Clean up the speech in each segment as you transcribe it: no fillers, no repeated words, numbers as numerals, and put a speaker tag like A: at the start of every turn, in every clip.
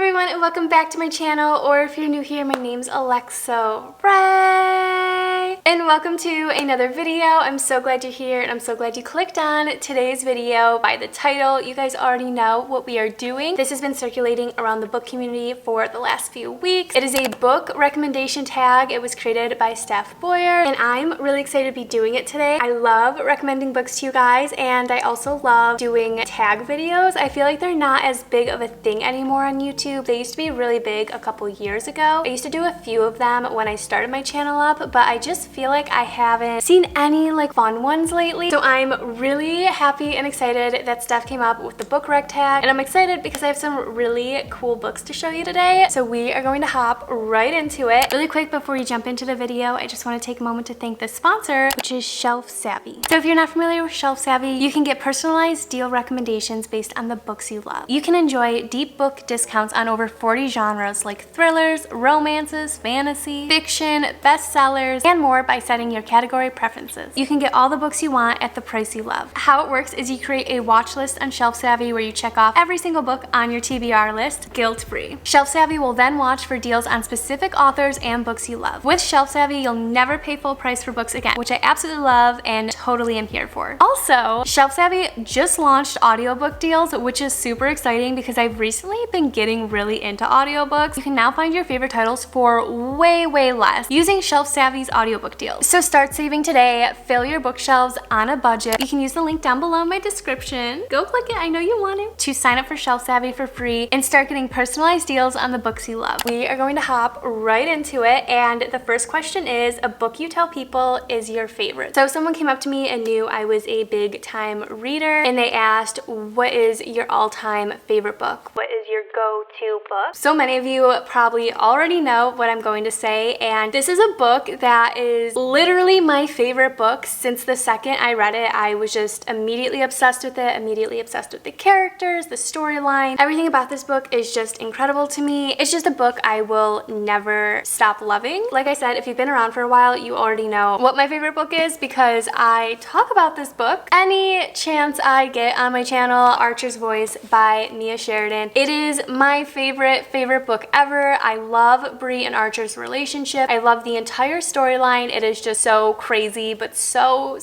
A: everyone, and welcome back to my channel, or if you're new here, my name's Alexa Ray, and welcome to another video. I'm so glad you're here, and I'm so glad you clicked on today's video. By the title, you guys already know what we are doing. This has been circulating around the book community for the last few weeks. It is a book recommendation tag. It was created by Steph Boyer, and I'm really excited to be doing it today. I love recommending books to you guys, and I also love doing tag videos. I feel like they're not as big of a thing anymore on YouTube. They used to be really big a couple years ago. I used to do a few of them when I started my channel up, but I just feel like I haven't seen any like fun ones lately. So I'm really happy and excited that Steph came up with the book rec tag, and I'm excited because I have some really cool books to show you today. So we are going to hop right into it. Really quick before we jump into the video, I just want to take a moment to thank the sponsor, which is Shelf Savvy. So if you're not familiar with Shelf Savvy, you can get personalized deal recommendations based on the books you love. You can enjoy deep book discounts on over 40 genres like thrillers, romances, fantasy, fiction, bestsellers, and more by setting your category preferences. You can get all the books you want at the price you love. How it works is you create a watch list on Shelf Savvy where you check off every single book on your TBR list, guilt-free. Shelf Savvy will then watch for deals on specific authors and books you love. With Shelf Savvy, you'll never pay full price for books again, which I absolutely love and totally am here for. Also, Shelf Savvy just launched audiobook deals, which is super exciting because I've recently been getting really into audiobooks. You can now find your favorite titles for way less using Shelf Savvy's audiobook deals. So start saving today, fill your bookshelves on a budget. You can use the link down below in my description. Go click it, I know you want to sign up for Shelf Savvy for free and start getting personalized deals on the books you love. We are going to hop right into it, and the first question is, a book you tell people is your favorite. So someone came up to me and knew I was a big time reader, and they asked, what is your all-time favorite book? What is your go-to book? So many of you probably already know what I'm going to say, and this is a book that is literally my favorite book. Since the second I read it, I was just immediately obsessed with it, immediately obsessed with the characters, the storyline. Everything about this book is just incredible to me. It's just a book I will never stop loving. Like I said, if you've been around for a while, you already know what my favorite book is because I talk about this book any chance I get on my channel, Archer's Voice by Mia Sheridan. It is my favorite book ever. I love Bree and Archer's relationship. I love the entire storyline. It is just so crazy, but so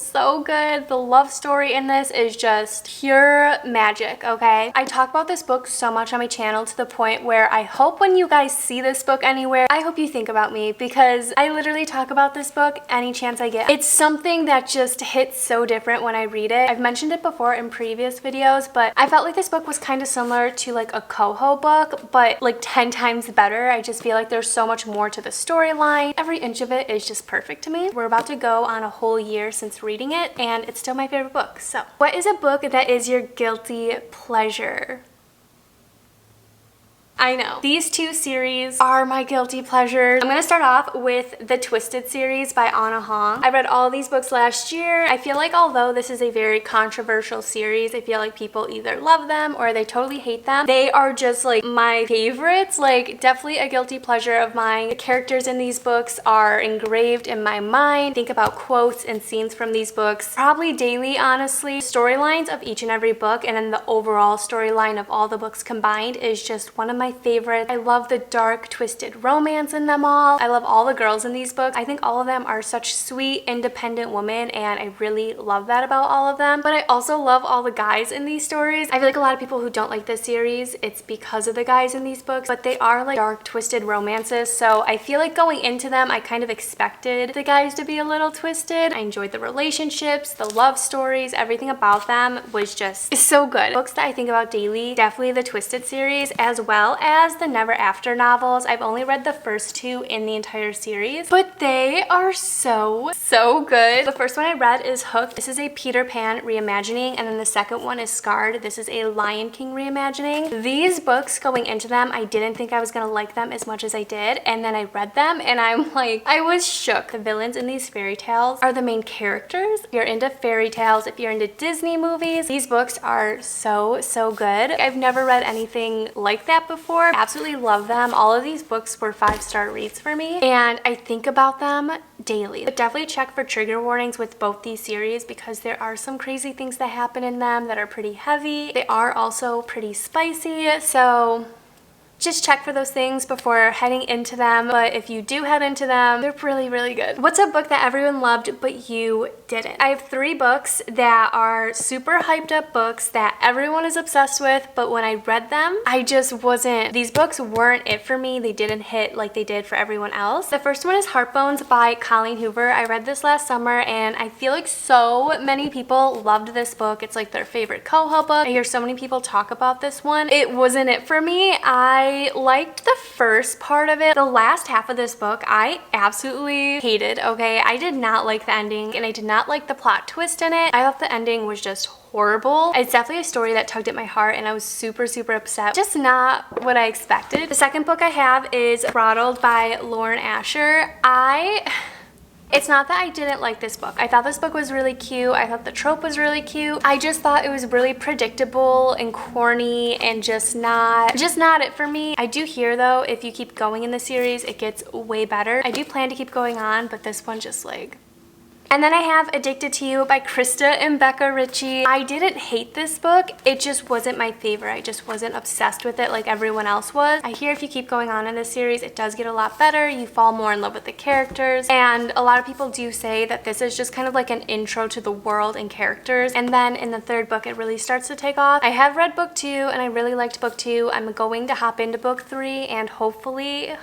A: good. The love story in this is just pure magic, okay? I talk about this book so much on my channel to the point where I hope when you guys see this book anywhere, I hope you think about me because I literally talk about this book any chance I get. It's something that just hits so different when I read it. I've mentioned it before in previous videos, but I felt like this book was kind of similar to like a Coho book, but like 10 times better. I just feel like there's so much more to the storyline. Every inch of it is just perfect to me. We're about to go on a whole year since reading it, and it's still my favorite book. So, what is a book that is your guilty pleasure? I know. These two series are my guilty pleasures. I'm gonna start off with the Twisted series by Anna Hong. I read all these books last year. I feel like although this is a very controversial series, I feel like people either love them or they totally hate them. They are just like my favorites, like definitely a guilty pleasure of mine. The characters in these books are engraved in my mind. Think about quotes and scenes from these books probably daily, honestly. Storylines of each and every book and then the overall storyline of all the books combined is just one of my favorites. I love the dark, twisted romance in them all. I love all the girls in these books. I think all of them are such sweet, independent women, and I really love that about all of them. But I also love all the guys in these stories. I feel like a lot of people who don't like this series, it's because of the guys in these books, but they are like dark, twisted romances. So I feel like going into them, I kind of expected the guys to be a little twisted. I enjoyed the relationships, the love stories, everything about them was just so good. Books that I think about daily, definitely the Twisted series, as well as the Never After novels. I've only read the first two in the entire series, but they are so good. The first one I read is Hooked. This is a Peter Pan reimagining, and then the second one is Scarred. This is a Lion King reimagining. These books, going into them, I didn't think I was gonna like them as much as I did, and then I read them and I'm like, I was shook. The villains in these fairy tales are the main characters. If you're into fairy tales, if you're into Disney movies, these books are so good. I've never read anything like that before. Absolutely love them. All of these books were 5-star reads for me, and I think about them daily. But definitely check for trigger warnings with both these series because there are some crazy things that happen in them that are pretty heavy. They are also pretty spicy, so just check for those things before heading into them. But if you do head into them, they're really, really good. What's a book that everyone loved but you didn't? I have 3 books that are super hyped up books that everyone is obsessed with, but when I read them, I just wasn't, these books weren't it for me. They didn't hit like they did for everyone else. The first one is Heartbones by Colleen Hoover. I read this last summer and I feel like so many people loved this book. It's like their favorite coho book. I hear so many people talk about this one. It wasn't it for me. I liked the first part of it. The last half of this book, I absolutely hated, okay? I did not like the ending and I did not like the plot twist in it. I thought the ending was just horrible. It's definitely a story that tugged at my heart and I was super, super upset. Just not what I expected. The second book I have is Throttled by Lauren Asher. It's not that I didn't like this book. I thought this book was really cute. I thought the trope was really cute. I just thought it was really predictable and corny and just not it for me. I do hear though, if you keep going in the series, it gets way better. I do plan to keep going on, but this one just like... And then I have Addicted to You by Krista and Becca Ritchie. I didn't hate this book. It just wasn't my favorite. I just wasn't obsessed with it like everyone else was. I hear if you keep going on in this series, it does get a lot better. You fall more in love with the characters. And a lot of people do say that this is just kind of like an intro to the world and characters. And then in the third book, it really starts to take off. I have read book 2 and I really liked book 2. I'm going to hop into book 3 and hopefully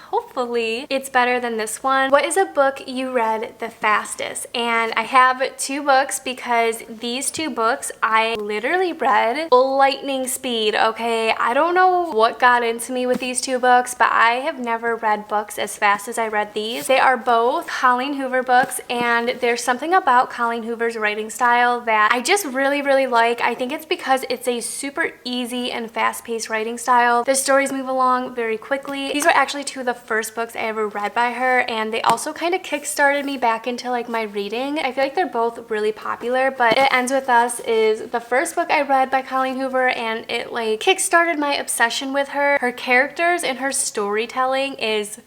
A: it's better than this one. What is a book you read the fastest? And I have 2 books because these 2 books I literally read lightning speed, okay? I don't know what got into me with these 2 books, but I have never read books as fast as I read these. They are both Colleen Hoover books, and there's something about Colleen Hoover's writing style that I just really, really like. I think it's because it's a super easy and fast-paced writing style. The stories move along very quickly. These were actually 2 of the first books I ever read by her, and they also kind of kick-started me back into like my reading. I feel like they're both really popular, but It Ends With Us is the first book I read by Colleen Hoover, and it like kick-started my obsession with her. Her characters and her storytelling is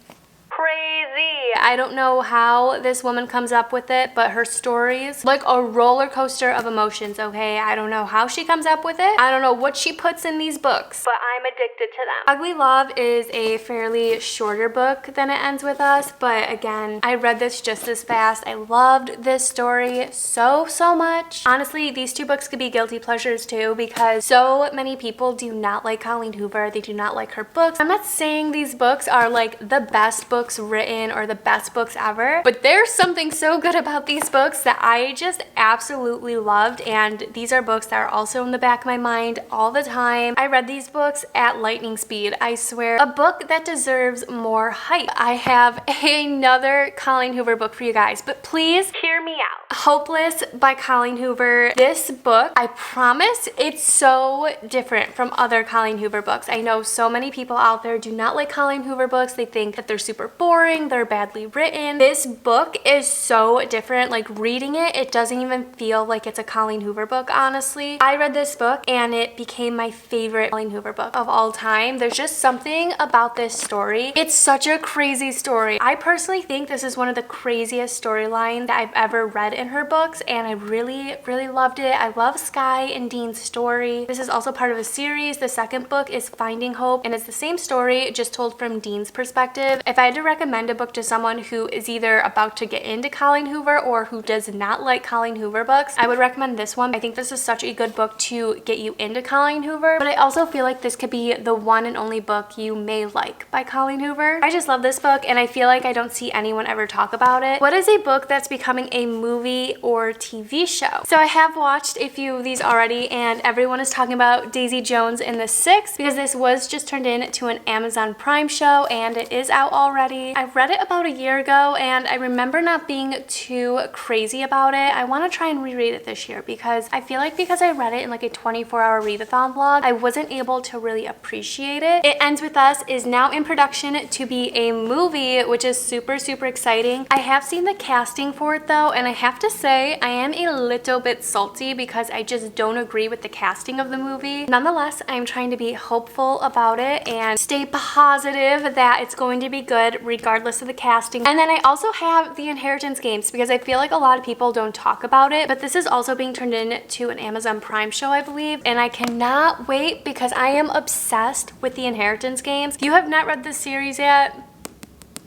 A: crazy. I don't know how this woman comes up with it, but her stories, like a roller coaster of emotions, okay? I don't know how she comes up with it. I don't know what she puts in these books, but I'm addicted to them. Ugly Love is a fairly shorter book than It Ends With Us, but again, I read this just as fast. I loved this story so much. Honestly, these 2 books could be guilty pleasures too, because so many people do not like Colleen Hoover. They do not like her books. I'm not saying these books are like the best books written or the best books ever, but there's something so good about these books that I just absolutely loved, and these are books that are also in the back of my mind all the time. I read these books at lightning speed. I swear, a book that deserves more hype. I have another Colleen Hoover book for you guys, but please hear me out. Hopeless by Colleen Hoover. This book, I promise, it's so different from other Colleen Hoover books. I know so many people out there do not like Colleen Hoover books. They think that they're super boring, they're badly written. This book is so different. Like reading it, it doesn't even feel like it's a Colleen Hoover book, honestly. I read this book and it became my favorite Colleen Hoover book of all time. There's just something about this story. It's such a crazy story. I personally think this is one of the craziest storylines that I've ever read in her books, and I really, really loved it. I love Sky and Dean's story. This is also part of a series. The second book is Finding Hope, and it's the same story, just told from Dean's perspective. If I had to recommend a book to someone who is either about to get into Colleen Hoover or who does not like Colleen Hoover books, I would recommend this one. I think this is such a good book to get you into Colleen Hoover, but I also feel like this could be the one and only book you may like by Colleen Hoover. I just love this book, and I feel like I don't see anyone ever talk about it. What is a book that's becoming a movie or TV show? So I have watched a few of these already, and everyone is talking about Daisy Jones and the Six because this was just turned into an Amazon Prime show, and it is out already. I read it about a year ago, and I remember not being too crazy about it. I want to try and reread it this year because I feel like because I read it in like a 24-hour readathon vlog, I wasn't able to really appreciate it. It Ends With Us is now in production to be a movie, which is super, super exciting. I have seen the casting for it though, and I have to say I am a little bit salty because I just don't agree with the casting of the movie. Nonetheless, I'm trying to be hopeful about it and stay positive that it's going to be good regardless of the casting. casting. And then I also have the Inheritance games because I feel like a lot of people don't talk about it, but this is also being turned into an Amazon Prime show, I believe, and I cannot wait because I am obsessed with the Inheritance games. If you have not read this series yet,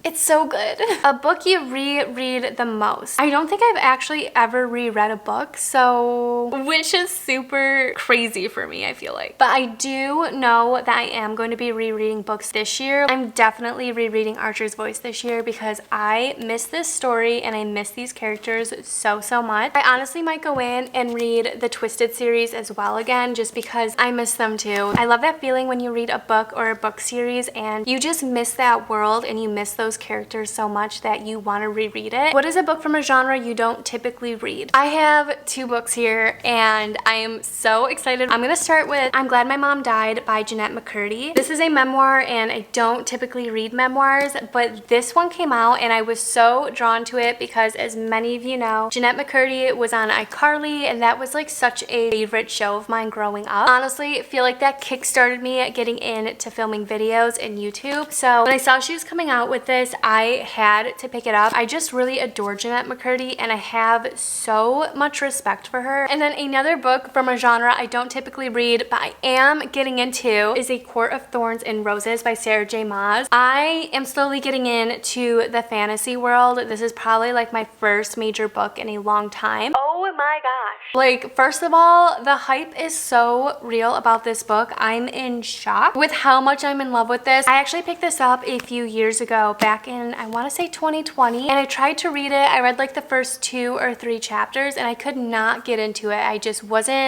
A: it's so good. A book you reread the most. I don't think I've actually ever reread a book, which is super crazy for me, I feel like. But I do know that I am going to be rereading books this year. I'm definitely rereading Archer's Voice this year because I miss this story and I miss these characters so much. I honestly might go in and read the Twisted series as well again just because I miss them too. I love that feeling when you read a book or a book series and you just miss that world and you miss those characters so much that you want to reread it. What is a book from a genre you don't typically read? I have 2 books here and I am so excited. I'm gonna start with I'm Glad My Mom Died by Jeanette McCurdy. This is a memoir and I don't typically read memoirs, but this one came out and I was so drawn to it because, as many of you know, Jeanette McCurdy was on iCarly and that was like such a favorite show of mine growing up. Honestly, I feel like that kickstarted me getting into filming videos and YouTube. So when I saw she was coming out with this, I had to pick it up. I just really adore Jeanette McCurdy and I have so much respect for her. And then another book from a genre I don't typically read, but I am getting into, is A Court of Thorns and Roses by Sarah J. Maas. I am slowly getting into the fantasy world. This is probably like my first major book in a long time. Oh my gosh. Like, first of all, the hype is so real about this book. I'm in shock with how much I'm in love with this. I actually picked this up a few years ago, back in, I want to say 2020, and I tried to read it. I read like the first 2 or 3 chapters and I could not get into it. I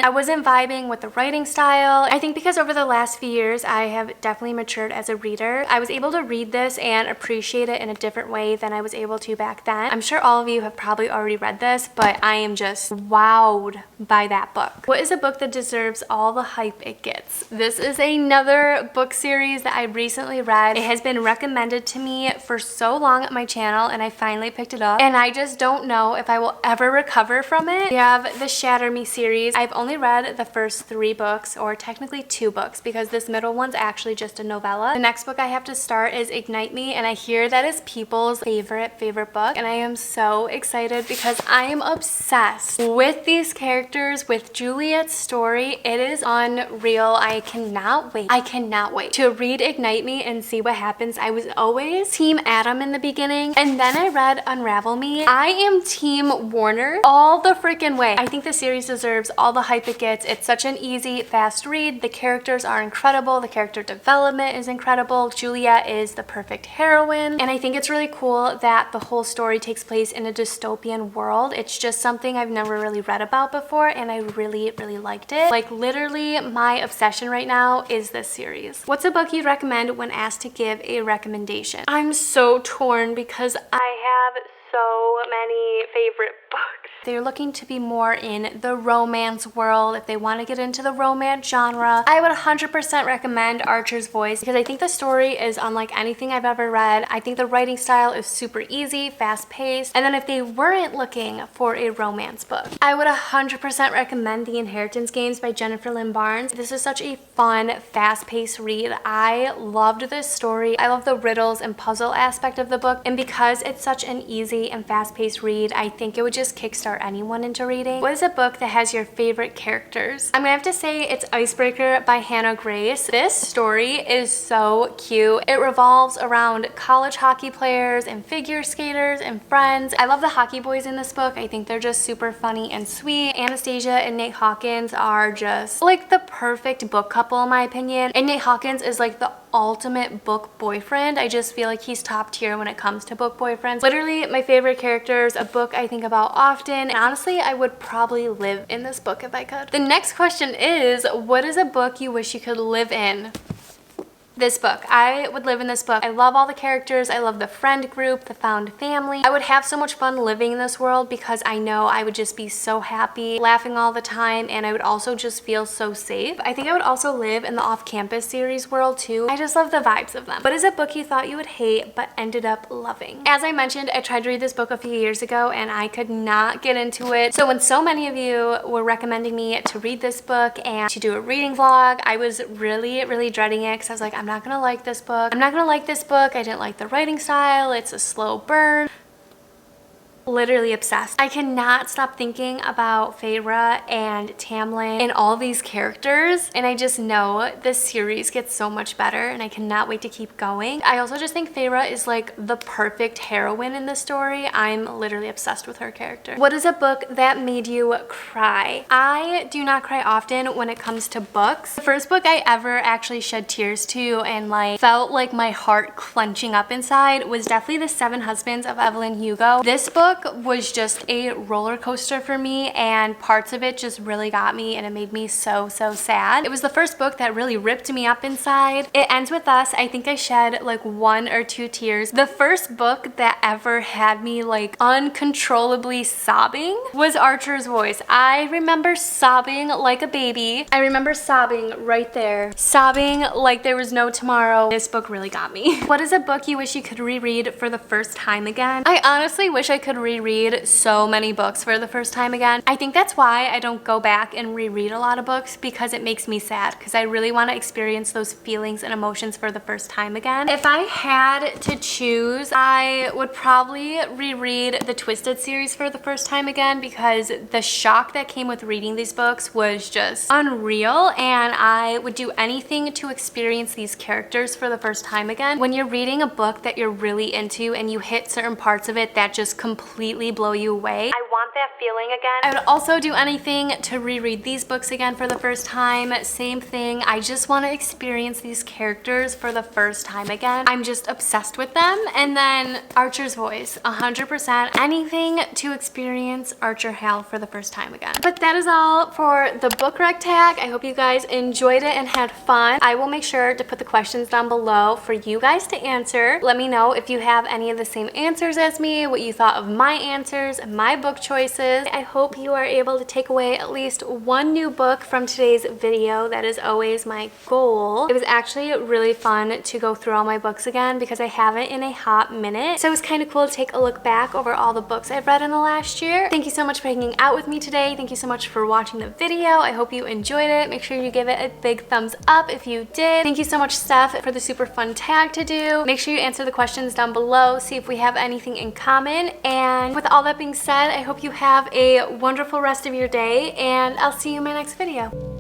A: wasn't vibing with the writing style. I think because over the last few years I have definitely matured as a reader. I was able to read this and appreciate it in a different way than I was able to back then. I'm sure all of you have probably already read this, but I am just wowed by that book. What is a book that deserves all the hype it gets? This is another book series that I recently read. It has been recommended to me for so long on my channel and I finally picked it up and I just don't know if I will ever recover from it. We have the Shatter Me series. I've only read the first 3 books, or technically 2 books, because this middle one's actually just a novella. The next book I have to start is Ignite Me and I hear that is people's favorite book and I am so excited because I am obsessed with these characters, with Juliet's story. It is unreal. I cannot wait to read Ignite Me and see what happens. I was always Team Adam in the beginning and then I read Unravel Me. I am Team Warner all the freaking way. I think the series deserves all the hype it gets. It's such an easy, fast read. The characters are incredible. The character development is incredible. Juliet is the perfect heroine and I think it's really cool that the whole story takes place in a dystopian world. It's just something I've never really read about before and I really liked it. Like, literally my obsession right now is this series. What's a book you'd recommend when asked to give a recommendation? I'm so torn because I have so many favorite books. If they're looking to be more in the romance world, if they want to get into the romance genre, I would 100% recommend Archer's Voice because I think the story is unlike anything I've ever read. I think the writing style is super easy, fast-paced, and then if they weren't looking for a romance book, I would 100% recommend The Inheritance Games by Jennifer Lynn Barnes. This is such a fun, fast-paced read. I loved this story. I love the riddles and puzzle aspect of the book, and because it's such an easy and fast-paced read, I think it would just kickstart anyone into reading. What is a book that has your favorite characters? I'm gonna have to say it's Icebreaker by Hannah Grace. This story is so cute. It revolves around college hockey players and figure skaters and friends. I love the hockey boys in this book. I think they're just super funny and sweet. Anastasia and Nate Hawkins are just like the perfect book couple in my opinion. And Nate Hawkins is like the ultimate book boyfriend. I just feel like he's top tier when it comes to book boyfriends. Literally my favorite characters, a book I think about often, and honestly I would probably live in this book if I could. The next question is, what is a book you wish you could live in? This book. I would live in this book. I love all the characters. I love the friend group, the found family. I would have so much fun living in this world because I know I would just be so happy, laughing all the time, and I would also just feel so safe. I think I would also live in the off-campus series world too. I just love the vibes of them. What is a book you thought you would hate but ended up loving? As I mentioned, I tried to read this book a few years ago and I could not get into it. So when so many of you were recommending me to read this book and to do a reading vlog, I was really dreading it because I was like, I'm not gonna like this book. I'm not gonna like this book. I didn't like the writing style. It's a slow burn. Literally obsessed. I cannot stop thinking about Feyre and Tamlin and all these characters, and I just know this series gets so much better and I cannot wait to keep going. I also just think Feyre is like the perfect heroine in this story. I'm literally obsessed with her character. What is a book that made you cry? I do not cry often when it comes to books. The first book I ever actually shed tears to and like felt like my heart clenching up inside was definitely The Seven Husbands of Evelyn Hugo. This book was just a roller coaster for me, and parts of it just really got me and it made me so sad. It was the first book that really ripped me up inside. It Ends With Us. I think I shed like 1 or 2 tears. The first book that ever had me like uncontrollably sobbing was Archer's Voice. I remember sobbing like a baby. I remember sobbing right there. Sobbing like there was no tomorrow. This book really got me. What is a book you wish you could reread for the first time again? I honestly wish I could reread so many books for the first time again. I think that's why I don't go back and reread a lot of books, because it makes me sad, because I really want to experience those feelings and emotions for the first time again. If I had to choose, I would probably reread the Twisted series for the first time again, because the shock that came with reading these books was just unreal, and I would do anything to experience these characters for the first time again. When you're reading a book that you're really into and you hit certain parts of it that just completely blow you away, I want that feeling again. I would also do anything to reread these books again for the first time. Same thing. I just want to experience these characters for the first time again. I'm just obsessed with them. And then Archer's Voice, 100%. Anything to experience Archer Hale for the first time again. But that is all for the book rec tag. I hope you guys enjoyed it and had fun. I will make sure to put the questions down below for you guys to answer. Let me know if you have any of the same answers as me, what you thought of my answers, my book choices. I hope you are able to take away at least 1 new book from today's video. That is always my goal. It was actually really fun to go through all my books again, because I haven't in a hot minute. So it was kind of cool to take a look back over all the books I've read in the last year. Thank you so much for hanging out with me today. Thank you so much for watching the video. I hope you enjoyed it. Make sure you give it a big thumbs up if you did. Thank you so much, Steph, for the super fun tag to do. Make sure you answer the questions down below, see if we have anything in common. And with all that being said, I hope you have a wonderful rest of your day, and I'll see you in my next video.